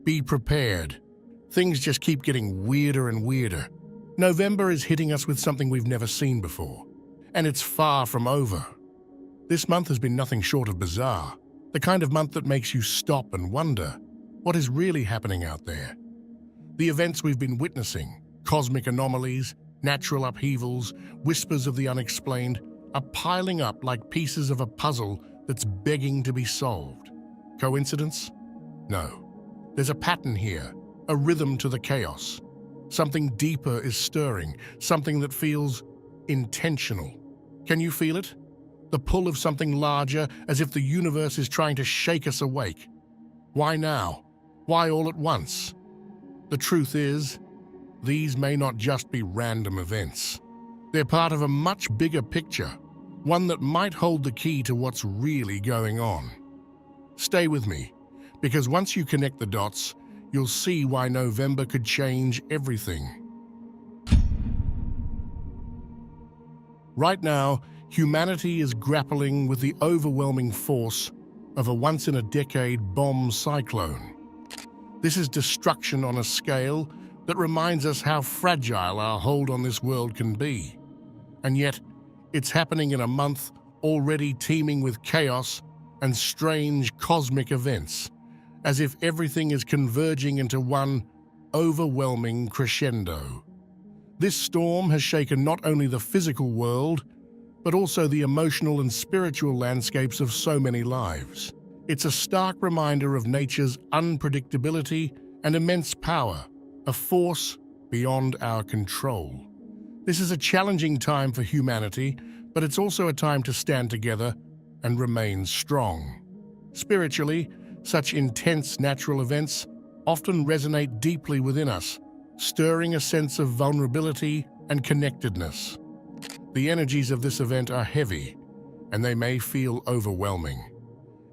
Be prepared. Things just keep getting weirder and weirder. November is hitting us with something we've never seen before, and it's far from over. This month has been nothing short of bizarre, the kind of month that makes you stop and wonder, what is really happening out there? The events we've been witnessing, cosmic anomalies, natural upheavals, whispers of the unexplained, are piling up like pieces of a puzzle that's begging to be solved. Coincidence? No. There's a pattern here, a rhythm to the chaos. Something deeper is stirring, something that feels intentional. Can you feel it? The pull of something larger, as if the universe is trying to shake us awake. Why now? Why all at once? The truth is, these may not just be random events. They're part of a much bigger picture, one that might hold the key to what's really going on. Stay with me, because once you connect the dots, you'll see why November could change everything. Right now, humanity is grappling with the overwhelming force of a once-in-a-decade bomb cyclone. This is destruction on a scale that reminds us how fragile our hold on this world can be. And yet, it's happening in a month already teeming with chaos and strange cosmic events, as if everything is converging into one overwhelming crescendo. This storm has shaken not only the physical world, but also the emotional and spiritual landscapes of so many lives. It's a stark reminder of nature's unpredictability and immense power, a force beyond our control. This is a challenging time for humanity, but it's also a time to stand together and remain strong. Spiritually, such intense natural events often resonate deeply within us, stirring a sense of vulnerability and connectedness. The energies of this event are heavy, and they may feel overwhelming.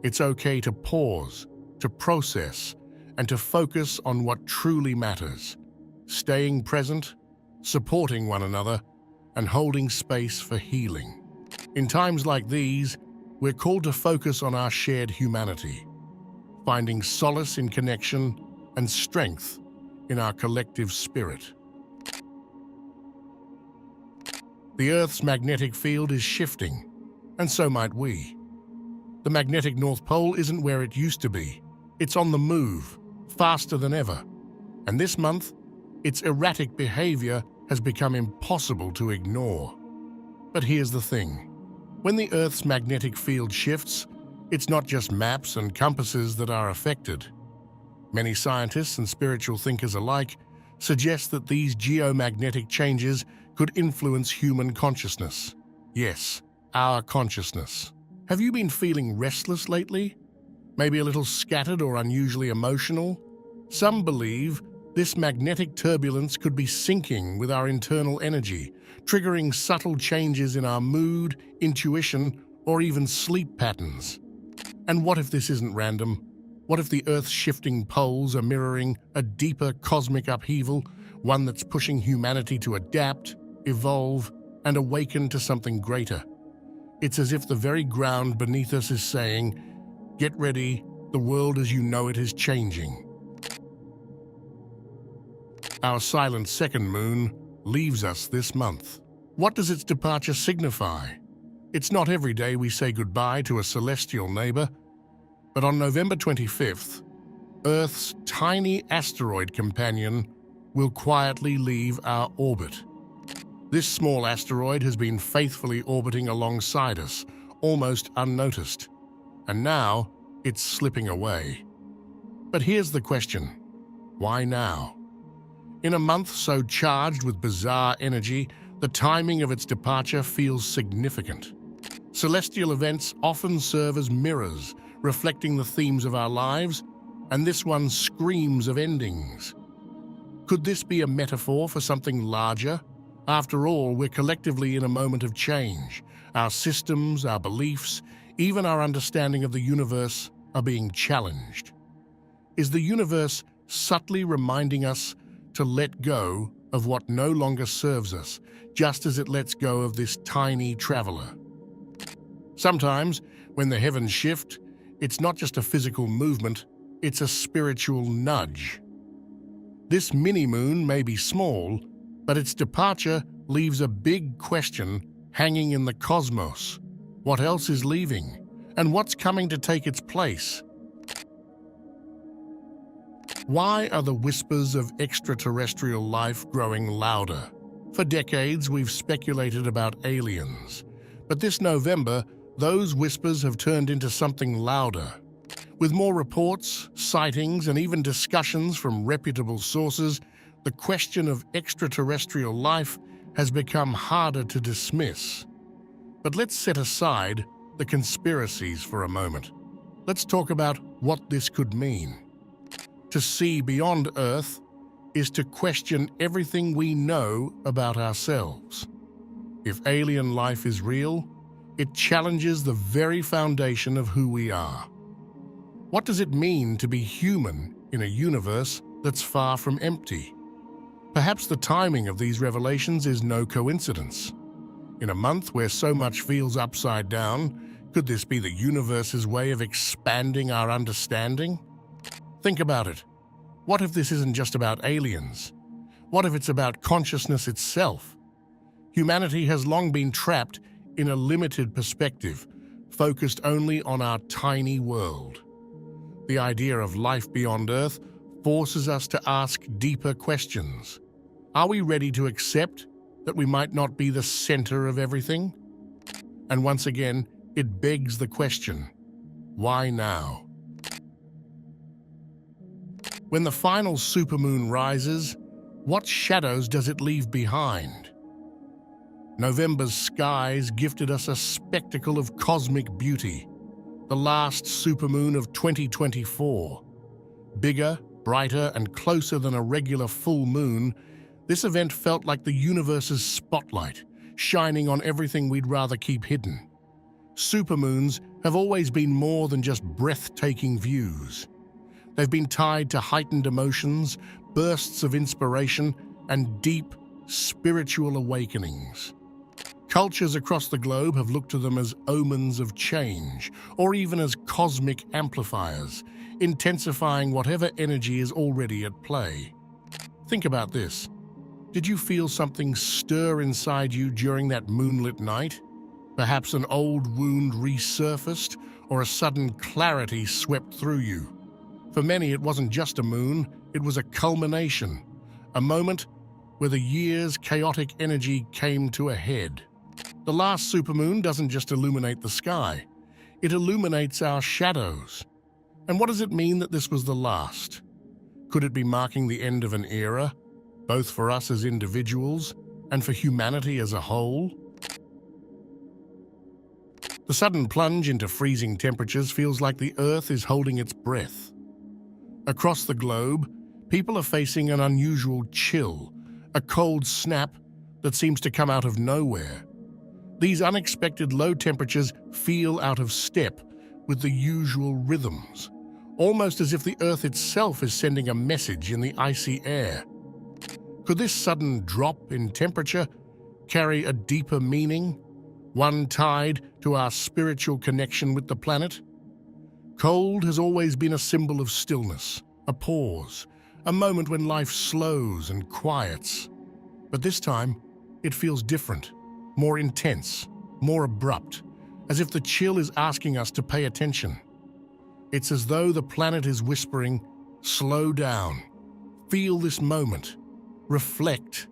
It's okay to pause, to process, and to focus on what truly matters, staying present, supporting one another, and holding space for healing. In times like these, we're called to focus on our shared humanity, finding solace in connection and strength in our collective spirit. The Earth's magnetic field is shifting, and so might we. The magnetic North Pole isn't where it used to be. It's on the move, faster than ever. And this month, its erratic behavior has become impossible to ignore. But here's the thing. When the Earth's magnetic field shifts, it's not just maps and compasses that are affected. Many scientists and spiritual thinkers alike suggest that these geomagnetic changes could influence human consciousness. Yes, our consciousness. Have you been feeling restless lately? Maybe a little scattered or unusually emotional? Some believe this magnetic turbulence could be syncing with our internal energy, triggering subtle changes in our mood, intuition, or even sleep patterns. And what if this isn't random? What if the Earth's shifting poles are mirroring a deeper cosmic upheaval, one that's pushing humanity to adapt, evolve, and awaken to something greater? It's as if the very ground beneath us is saying, "Get ready, the world as you know it is changing." Our silent second moon leaves us this month. What does its departure signify? It's not every day we say goodbye to a celestial neighbor, but on November 25th, Earth's tiny asteroid companion will quietly leave our orbit. This small asteroid has been faithfully orbiting alongside us, almost unnoticed, and now it's slipping away. But here's the question: why now? In a month so charged with bizarre energy, the timing of its departure feels significant. Celestial events often serve as mirrors, reflecting the themes of our lives, and this one screams of endings. Could this be a metaphor for something larger? After all, we're collectively in a moment of change. Our systems, our beliefs, even our understanding of the universe are being challenged. Is the universe subtly reminding us to let go of what no longer serves us, just as it lets go of this tiny traveler? Sometimes, when the heavens shift, it's not just a physical movement, It's a spiritual nudge. This mini-moon may be small, but its departure leaves a big question hanging in the cosmos. What else is leaving? And what's coming to take its place? Why are the whispers of extraterrestrial life growing louder? For decades, we've speculated about aliens. But this November, those whispers have turned into something louder. With more reports, sightings, and even discussions from reputable sources, the question of extraterrestrial life has become harder to dismiss. But let's set aside the conspiracies for a moment. Let's talk about what this could mean. To see beyond Earth is to question everything we know about ourselves. If alien life is real, it challenges the very foundation of who we are. What does it mean to be human in a universe that's far from empty? Perhaps the timing of these revelations is no coincidence. In a month where so much feels upside down, could this be the universe's way of expanding our understanding? Think about it. What if this isn't just about aliens? What if it's about consciousness itself? Humanity has long been trapped in a limited perspective, focused only on our tiny world. The idea of life beyond Earth forces us to ask deeper questions. Are we ready to accept that we might not be the center of everything? And once again, it begs the question, why now? When the final supermoon rises, what shadows does it leave behind? November's skies gifted us a spectacle of cosmic beauty, the last supermoon of 2024. Bigger, brighter, and closer than a regular full moon, this event felt like the universe's spotlight, shining on everything we'd rather keep hidden. Supermoons have always been more than just breathtaking views. They've been tied to heightened emotions, bursts of inspiration, and deep, spiritual awakenings. Cultures across the globe have looked to them as omens of change, or even as cosmic amplifiers, intensifying whatever energy is already at play. Think about this. Did you feel something stir inside you during that moonlit night? Perhaps an old wound resurfaced, or a sudden clarity swept through you. For many, it wasn't just a moon, it was a culmination, a moment where the year's chaotic energy came to a head. The last supermoon doesn't just illuminate the sky, it illuminates our shadows. And what does it mean that this was the last? Could it be marking the end of an era, both for us as individuals and for humanity as a whole? The sudden plunge into freezing temperatures feels like the Earth is holding its breath. Across the globe, people are facing an unusual chill, a cold snap that seems to come out of nowhere. These unexpected low temperatures feel out of step with the usual rhythms, almost as if the Earth itself is sending a message in the icy air. Could this sudden drop in temperature carry a deeper meaning, one tied to our spiritual connection with the planet? Cold has always been a symbol of stillness, a pause, a moment when life slows and quiets. But this time, it feels different, more intense, more abrupt, as if the chill is asking us to pay attention. It's as though the planet is whispering, slow down, feel this moment, reflect.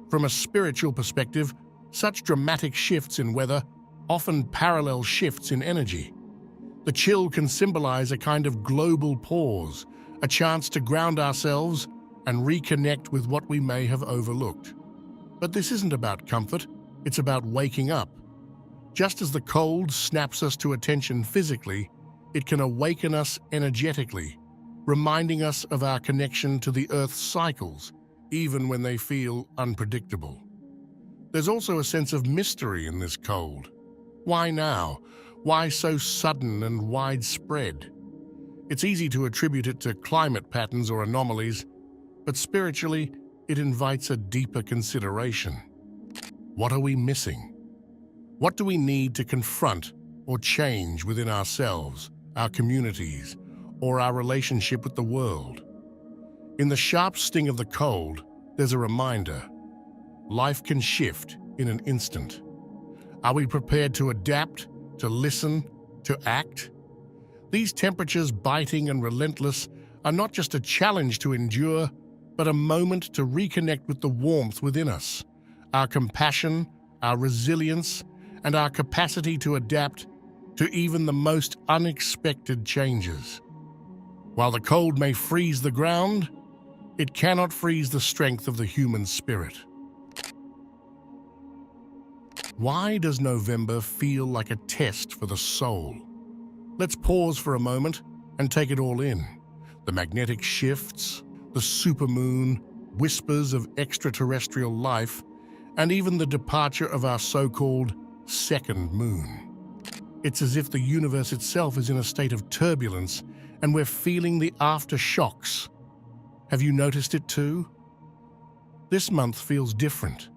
From a spiritual perspective, such dramatic shifts in weather often parallel shifts in energy. The chill can symbolize a kind of global pause, a chance to ground ourselves and reconnect with what we may have overlooked. But this isn't about comfort, it's about waking up. Just as the cold snaps us to attention physically, it can awaken us energetically, reminding us of our connection to the Earth's cycles, even when they feel unpredictable. There's also a sense of mystery in this cold. Why now? Why so sudden and widespread? It's easy to attribute it to climate patterns or anomalies, but spiritually, it invites a deeper consideration. What are we missing? What do we need to confront or change within ourselves, our communities, or our relationship with the world. In the sharp sting of the cold, there's a reminder. Life can shift in an instant. Are we prepared to adapt, to listen, to act? These temperatures, biting and relentless, are not just a challenge to endure, but a moment to reconnect with the warmth within us, our compassion, our resilience, and our capacity to adapt to even the most unexpected changes. While the cold may freeze the ground, it cannot freeze the strength of the human spirit. Why does November feel like a test for the soul? Let's pause for a moment and take it all in. The magnetic shifts, the supermoon, whispers of extraterrestrial life, and even the departure of our so-called second moon. It's as if the universe itself is in a state of turbulence and we're feeling the aftershocks. Have you noticed it too? This month feels different.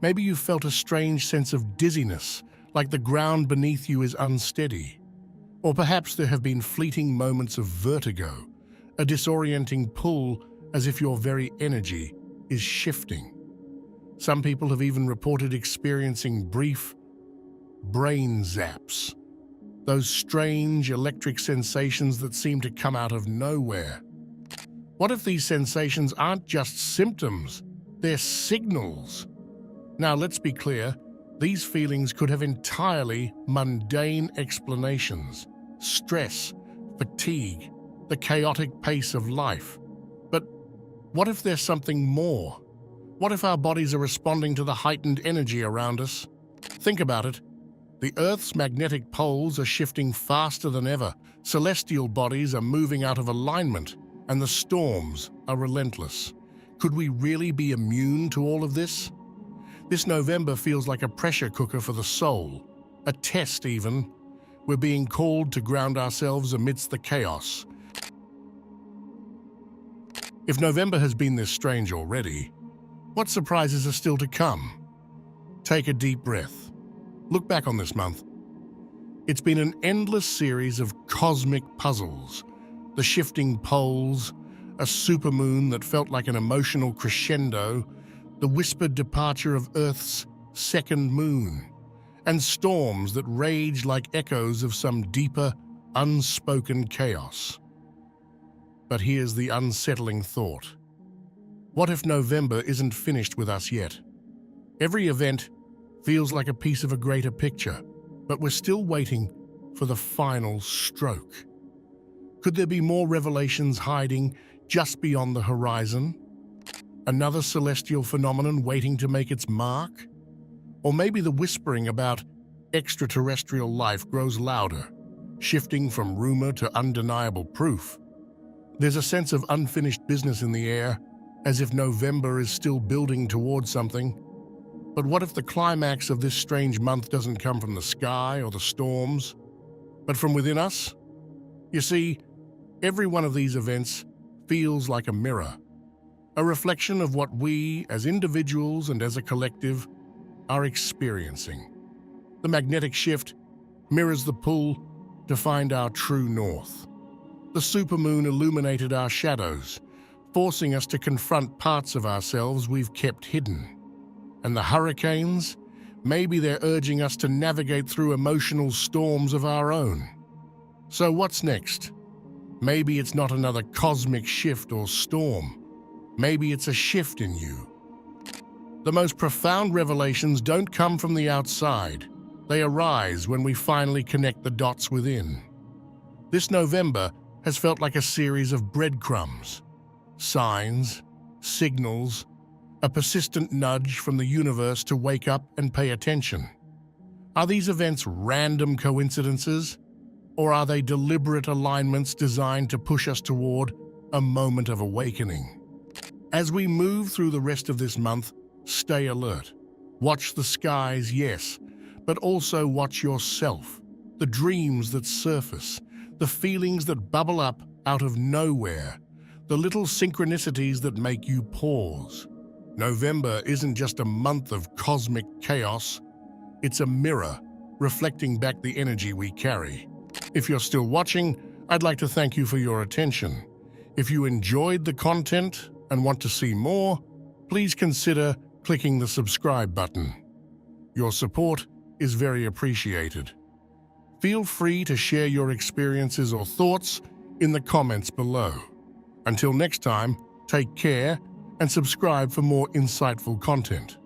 Maybe you felt a strange sense of dizziness, like the ground beneath you is unsteady. Or perhaps there have been fleeting moments of vertigo, a disorienting pull as if your very energy is shifting. Some people have even reported experiencing brief brain zaps, those strange electric sensations that seem to come out of nowhere. What if these sensations aren't just symptoms, they're signals? Now, let's be clear, these feelings could have entirely mundane explanations: stress, fatigue, the chaotic pace of life. But what if there's something more? What if our bodies are responding to the heightened energy around us? Think about it. The Earth's magnetic poles are shifting faster than ever, celestial bodies are moving out of alignment, and the storms are relentless. Could we really be immune to all of this? This November feels like a pressure cooker for the soul, a test even. We're being called to ground ourselves amidst the chaos. If November has been this strange already, what surprises are still to come? Take a deep breath. Look back on this month. It's been an endless series of cosmic puzzles. The shifting poles, a supermoon that felt like an emotional crescendo, the whispered departure of Earth's second moon, and storms that rage like echoes of some deeper, unspoken chaos. But here's the unsettling thought. What if November isn't finished with us yet? Every event feels like a piece of a greater picture, but we're still waiting for the final stroke. Could there be more revelations hiding just beyond the horizon? Another celestial phenomenon waiting to make its mark? Or maybe the whispering about extraterrestrial life grows louder, shifting from rumor to undeniable proof. There's a sense of unfinished business in the air, as if November is still building towards something. But what if the climax of this strange month doesn't come from the sky or the storms, but from within us? You see, every one of these events feels like a mirror, a reflection of what we, as individuals and as a collective, are experiencing. The magnetic shift mirrors the pull to find our true north. The supermoon illuminated our shadows, forcing us to confront parts of ourselves we've kept hidden. And the hurricanes, maybe they're urging us to navigate through emotional storms of our own. So what's next? Maybe it's not another cosmic shift or storm. Maybe it's a shift in you. The most profound revelations don't come from the outside. They arise when we finally connect the dots within. This November has felt like a series of breadcrumbs, signs, signals, a persistent nudge from the universe to wake up and pay attention. Are these events random coincidences, or are they deliberate alignments designed to push us toward a moment of awakening? As we move through the rest of this month, stay alert. Watch the skies, yes, but also watch yourself, the dreams that surface, the feelings that bubble up out of nowhere, the little synchronicities that make you pause. November isn't just a month of cosmic chaos, it's a mirror reflecting back the energy we carry. If you're still watching, I'd like to thank you for your attention. If you enjoyed the content and want to see more, please consider clicking the subscribe button. Your support is very appreciated. Feel free to share your experiences or thoughts in the comments below. Until next time, take care and subscribe for more insightful content.